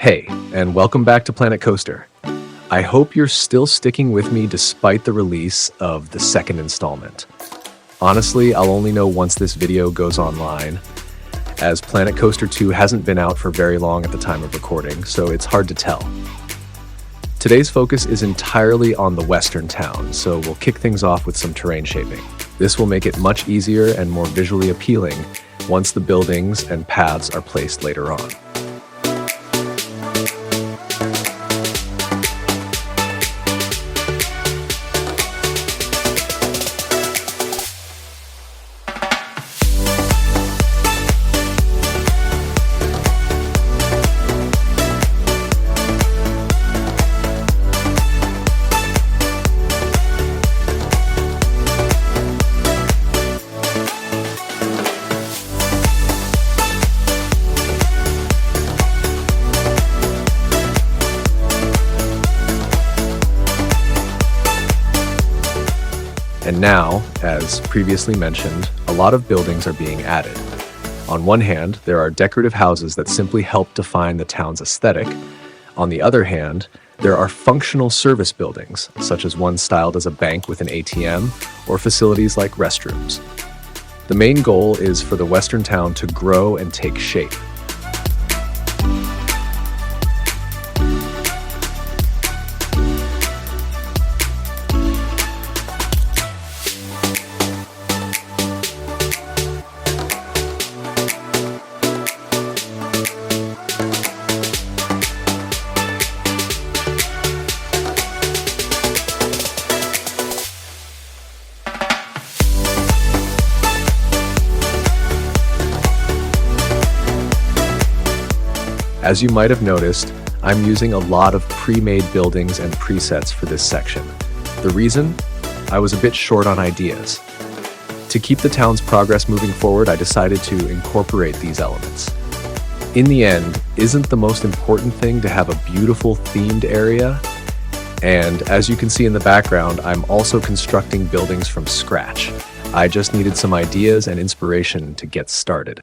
Hey, and welcome back to Planet Coaster. I hope you're still sticking with me despite the release of the second installment. Honestly, I'll only know once this video goes online, as Planet Coaster 2 hasn't been out for very long at the time of recording, so it's hard to tell. Today's focus is entirely on the western town, so we'll kick things off with some terrain shaping. This will make it much easier and more visually appealing once the buildings and paths are placed later on. And now, as previously mentioned, a lot of buildings are being added. On one hand, there are decorative houses that simply help define the town's aesthetic. On the other hand, there are functional service buildings, such as one styled as a bank with an ATM, or facilities like restrooms. The main goal is for the western town to grow and take shape. As you might have noticed, I'm using a lot of pre-made buildings and presets for this section. The reason? I was a bit short on ideas. To keep the town's progress moving forward, I decided to incorporate these elements. In the end, isn't the most important thing to have a beautiful themed area? And as you can see in the background, I'm also constructing buildings from scratch. I just needed some ideas and inspiration to get started.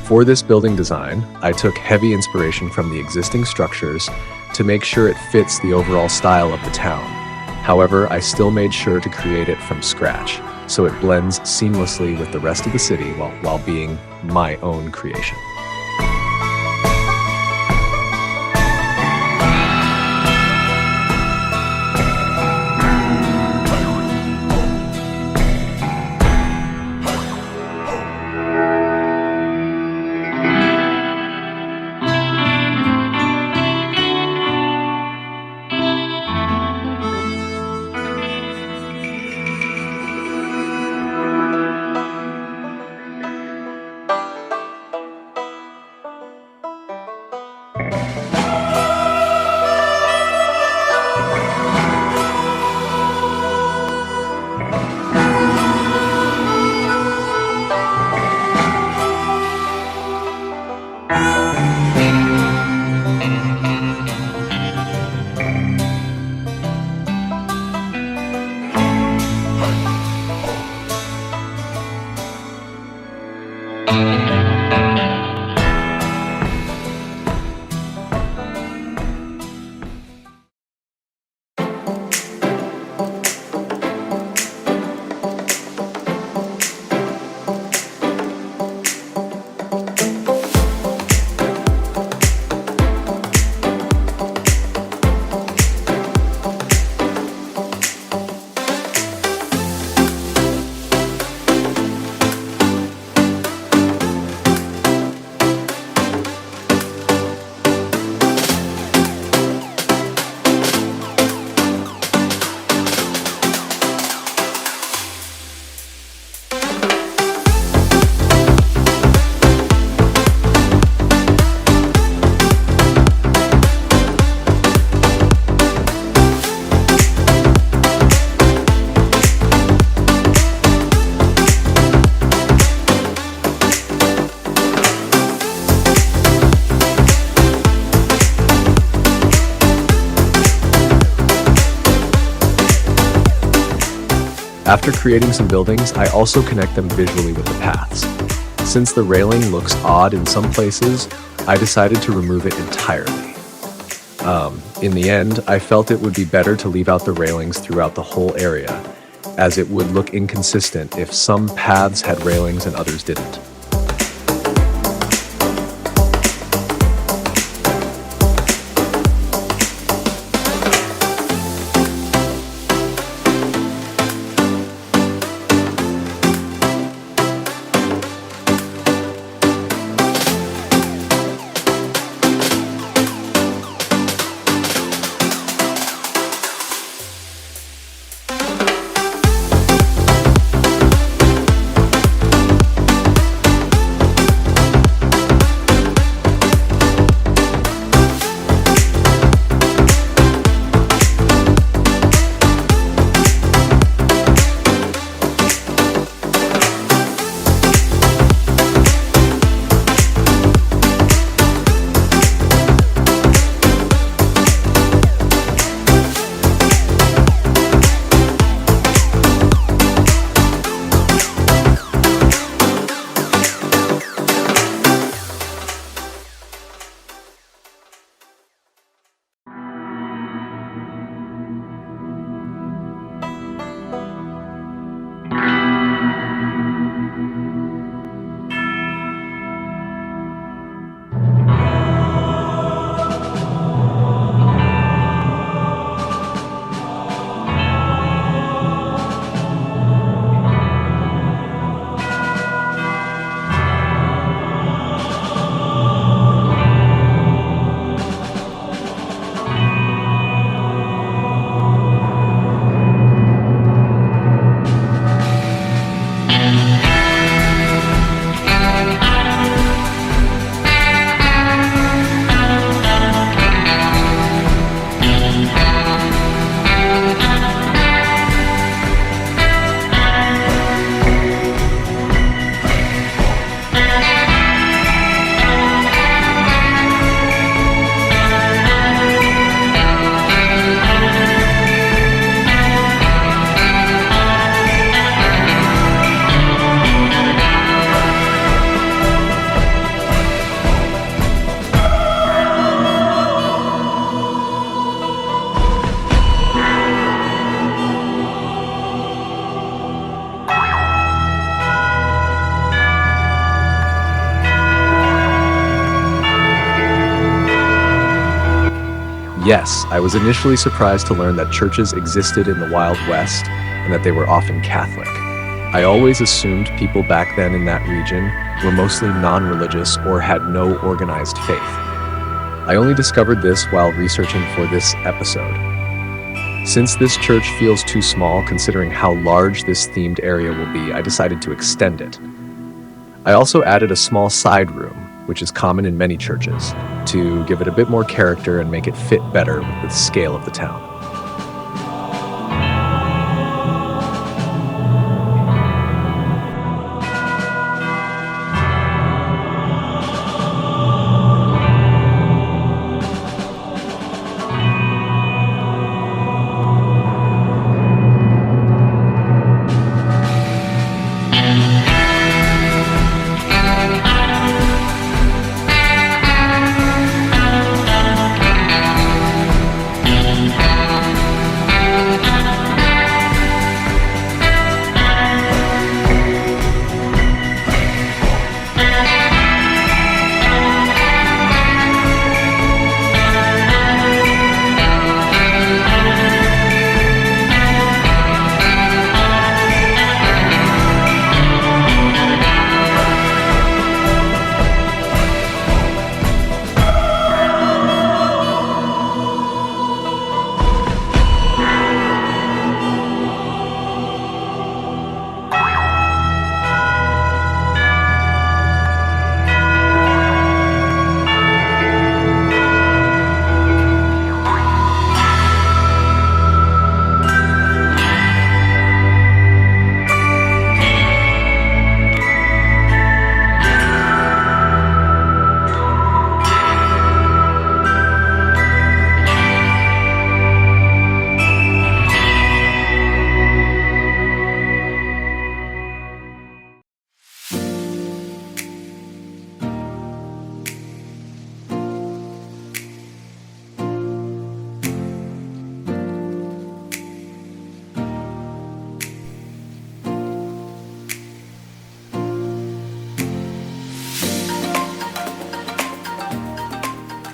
For this building design, I took heavy inspiration from the existing structures to make sure it fits the overall style of the town. However, I still made sure to create it from scratch, so it blends seamlessly with the rest of the city while being my own creation. After creating some buildings, I also connect them visually with the paths. Since the railing looks odd in some places, I decided to remove it entirely. In the end, I felt it would be better to leave out the railings throughout the whole area, as it would look inconsistent if some paths had railings and others didn't. Yes, I was initially surprised to learn that churches existed in the Wild West and that they were often Catholic. I always assumed people back then in that region were mostly non-religious or had no organized faith. I only discovered this while researching for this episode. Since this church feels too small considering how large this themed area will be, I decided to extend it. I also added a small side room, which is common in many churches, to give it a bit more character and make it fit better with the scale of the town.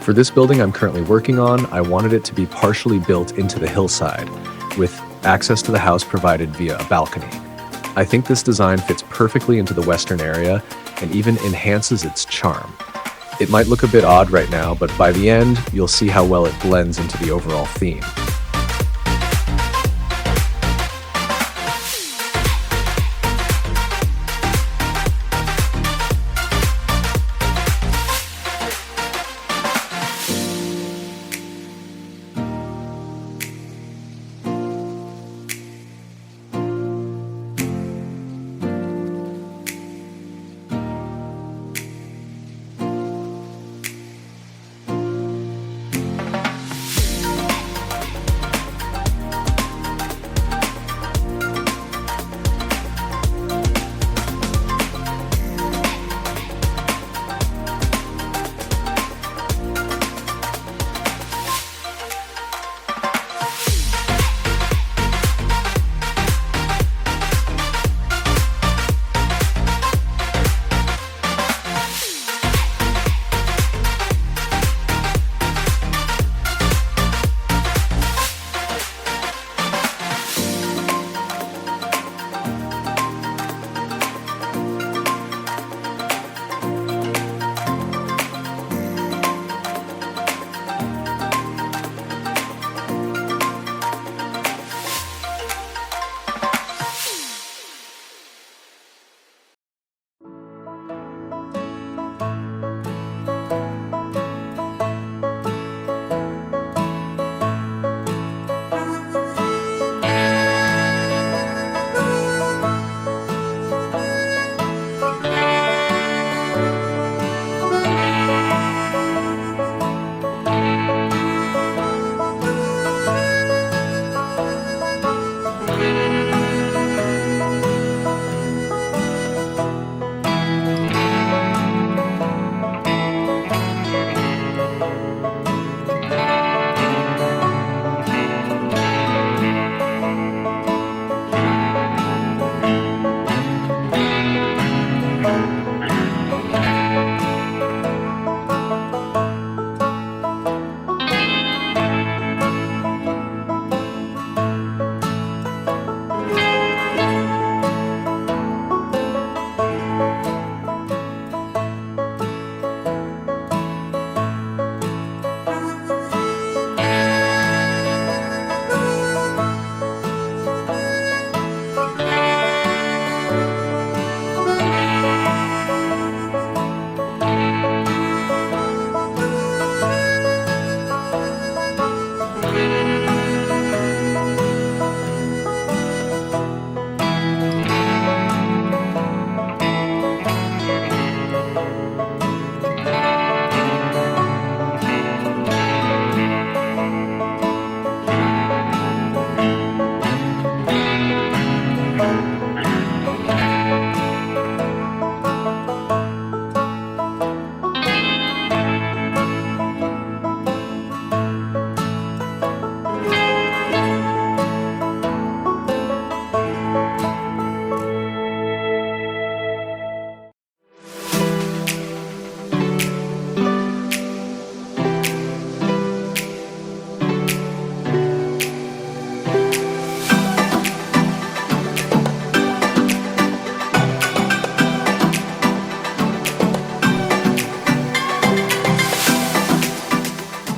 For this building I'm currently working on, I wanted it to be partially built into the hillside, with access to the house provided via a balcony. I think this design fits perfectly into the western area and even enhances its charm. It might look a bit odd right now, but by the end, you'll see how well it blends into the overall theme.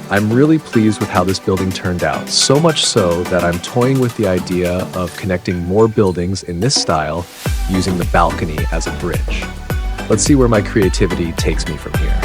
I'm really pleased with how this building turned out, so much so that I'm toying with the idea of connecting more buildings in this style using the balcony as a bridge. Let's see where my creativity takes me from here.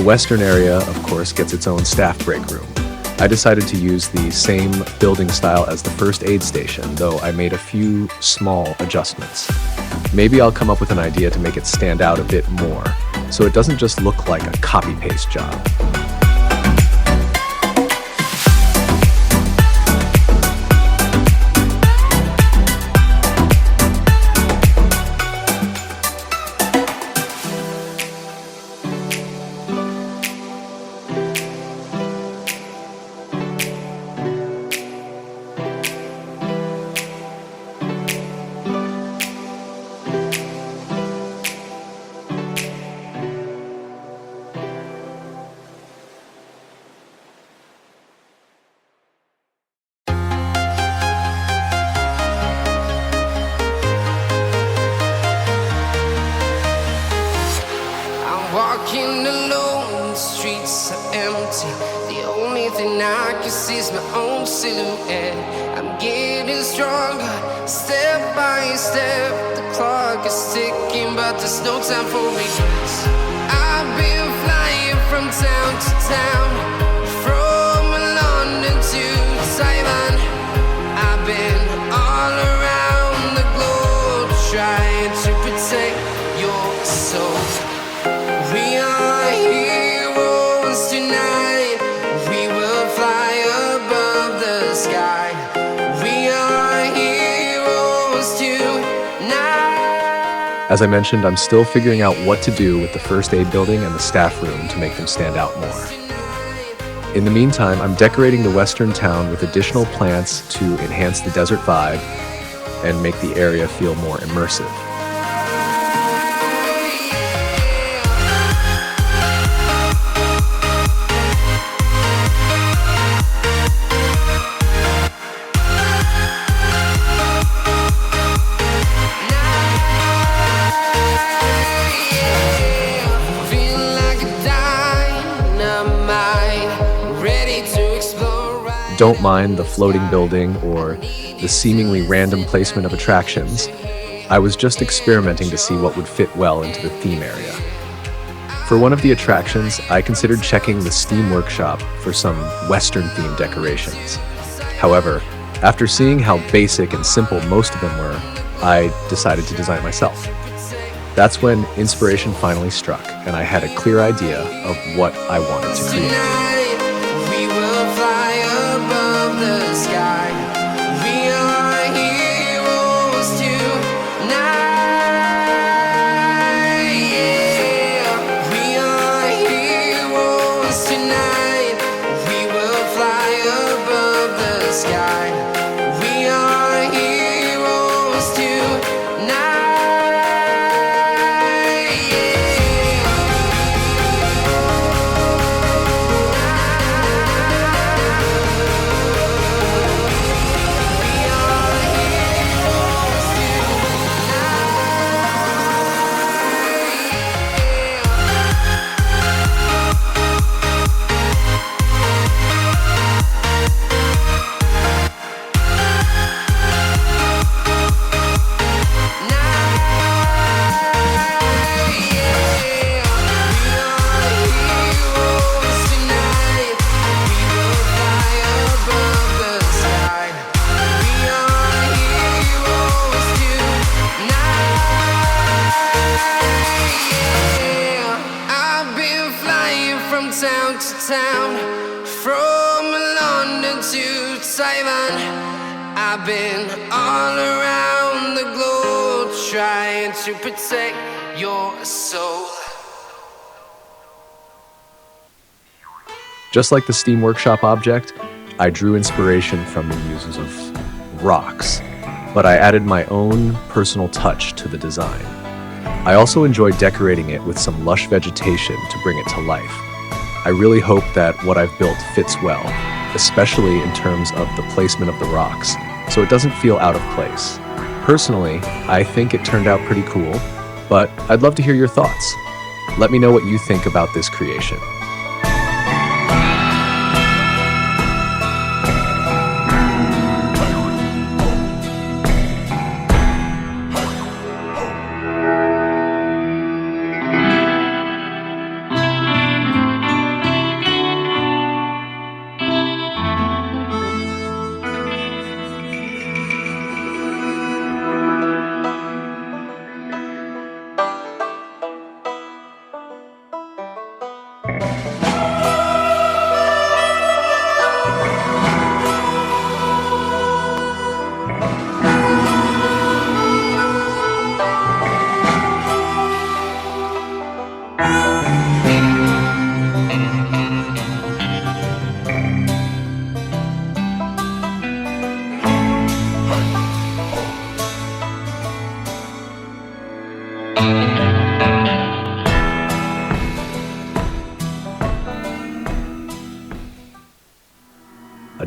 The western area, of course, gets its own staff break room. I decided to use the same building style as the first aid station, though I made a few small adjustments. Maybe I'll come up with an idea to make it stand out a bit more, so it doesn't just look like a copy-paste job. Walking alone, the streets are empty. The only thing I can see is my own silhouette. I'm getting stronger, step by step. The clock is ticking, but there's no time for me. I've been flying from town to town, from London to Taiwan. I've been all around the globe, trying to protect your soul. We are heroes tonight. We will fly above the sky. We are heroes tonight. As I mentioned, I'm still figuring out what to do with the first aid building and the staff room to make them stand out more. In the meantime, I'm decorating the western town with additional plants to enhance the desert vibe and make the area feel more immersive. Don't mind the floating building or the seemingly random placement of attractions. I was just experimenting to see what would fit well into the theme area. For one of the attractions, I considered checking the Steam Workshop for some Western-themed decorations. However, after seeing how basic and simple most of them were, I decided to design myself. That's when inspiration finally struck, and I had a clear idea of what I wanted to create. Town to town, from London to Taiwan. I've been all around the globe, trying to protect your soul. Just like the Steam Workshop object, I drew inspiration from the uses of rocks, but I added my own personal touch to the design. I also enjoyed decorating it with some lush vegetation to bring it to life. I really hope that what I've built fits well, especially in terms of the placement of the rocks, so it doesn't feel out of place. Personally, I think it turned out pretty cool, but I'd love to hear your thoughts. Let me know what you think about this creation.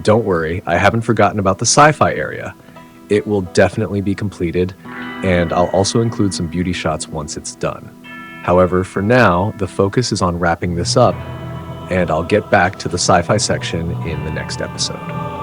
Don't worry, I haven't forgotten about the sci-fi area. It will definitely be completed, and I'll also include some beauty shots once it's done. However, for now, the focus is on wrapping this up, and I'll get back to the sci-fi section in the next episode.